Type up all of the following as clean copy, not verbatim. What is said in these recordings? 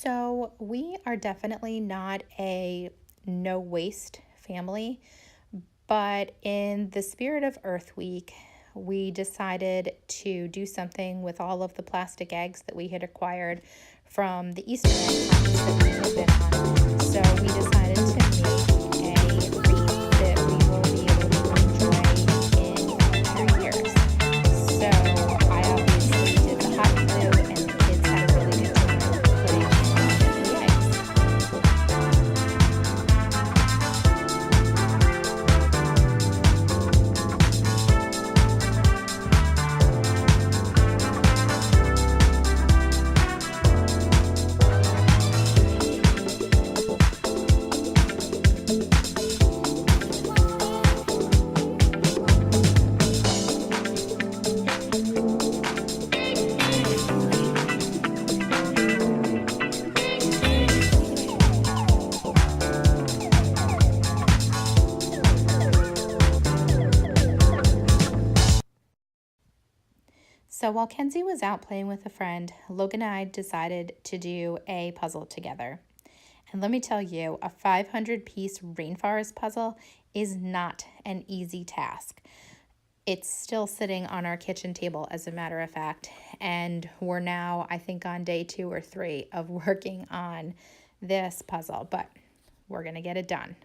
So, we are definitely not a no waste family, but in the spirit of Earth Week, we decided to do something with all of the plastic eggs that we had acquired from the Easter egg hunt that we had been on. So, we decided to make a wreath that we will be able to enjoy in future years. So, I obviously did the hot glue, and the kids had a really good time putting on the eggs. So while Kenzie was out playing with a friend, Logan and I decided to do a puzzle together. And let me tell you, a 500-piece rainforest puzzle is not an easy task. It's still sitting on our kitchen table, as a matter of fact, and we're now, I think, on day 2 or 3 of working on this puzzle, but we're going to get it done.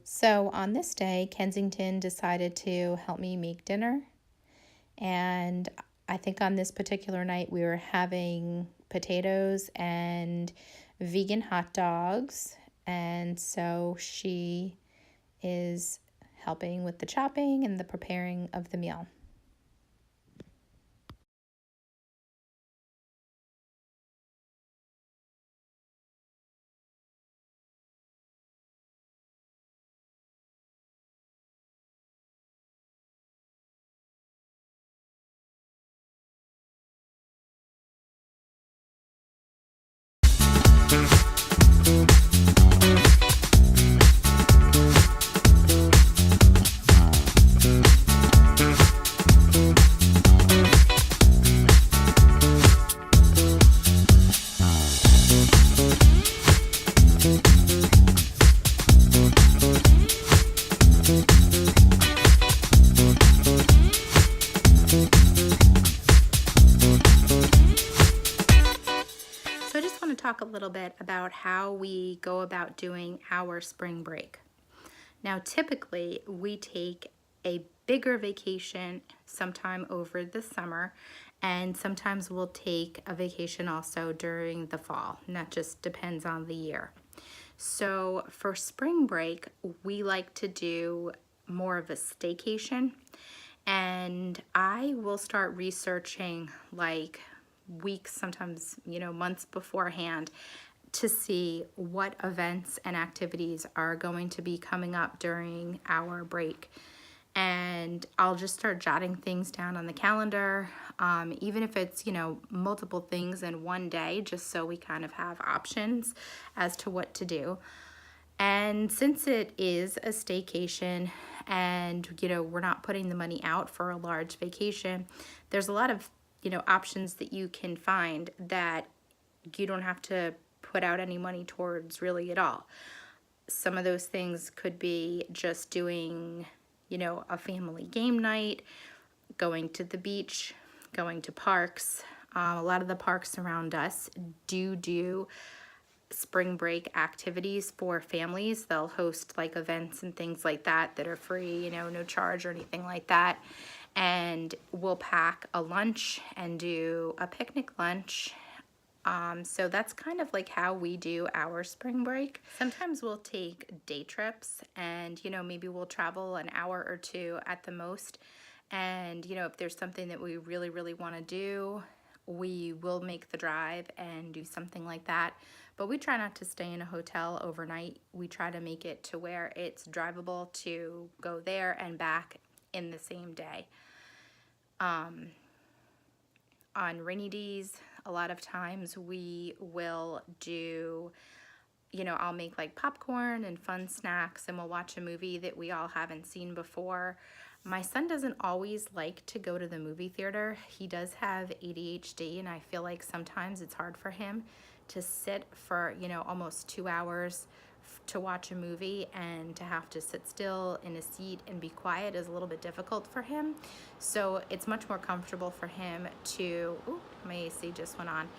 So on this day, Kensington decided to help me make dinner. And I think on this particular night, we were having potatoes and vegan hot dogs. And so she is helping with the chopping and the preparing of the meal. So I just want to talk a little bit about how we go about doing our spring break. Now, typically, we take a bigger vacation sometime over the summer, and sometimes we'll take a vacation also during the fall, and that just depends on the year. So for spring break, we like to do more of a staycation, and I will start researching like weeks, sometimes, months beforehand, to see what events and activities are going to be coming up during our break. And I'll just start jotting things down on the calendar, even if it's, multiple things in one day, just so we kind of have options as to what to do. And since it is a staycation and, we're not putting the money out for a large vacation, there's a lot of, options that you can find that you don't have to put out any money towards really at all. Some of those things could be just doing, a family game night, going to the beach, going to parks, A lot of the parks around us do spring break activities for families. They'll host like events and things like that that are free, you know, no charge or anything like that. And we'll pack a lunch and do a picnic lunch. So that's kind of like how we do our spring break. Sometimes we'll take day trips and, you know, maybe we'll travel an hour or two at the most. And, you know, if there's something that we really, really want to do, we will make the drive and do something like that. But we try not to stay in a hotel overnight. We try to make it to where it's drivable to go there and back in the same day. On rainy days, a lot of times we will do, you know, I'll make like popcorn and fun snacks and we'll watch a movie that we all haven't seen before. My son doesn't always like to go to the movie theater. He does have ADHD, and I feel like sometimes it's hard for him to sit for, you know, almost 2 hours to watch a movie, and to have to sit still in a seat and be quiet is a little bit difficult for him. So it's much more comfortable for him to, ooh, my AC just went on,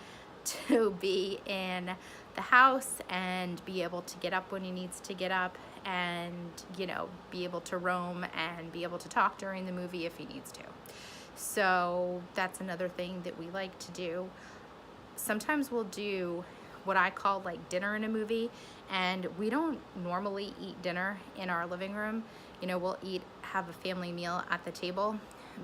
to be in the house and be able to get up when he needs to get up, and, you know, be able to roam and be able to talk during the movie if he needs to. So that's another thing that we like to do. Sometimes we'll do what I call like dinner in a movie, and we don't normally eat dinner in our living room. You know, we'll have a family meal at the table,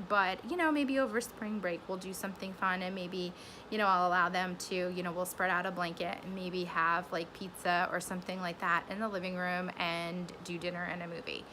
but, you know, maybe over spring break we'll do something fun, and maybe, you know, I'll allow them to, you know, we'll spread out a blanket and maybe have like pizza or something like that in the living room and do dinner and a movie.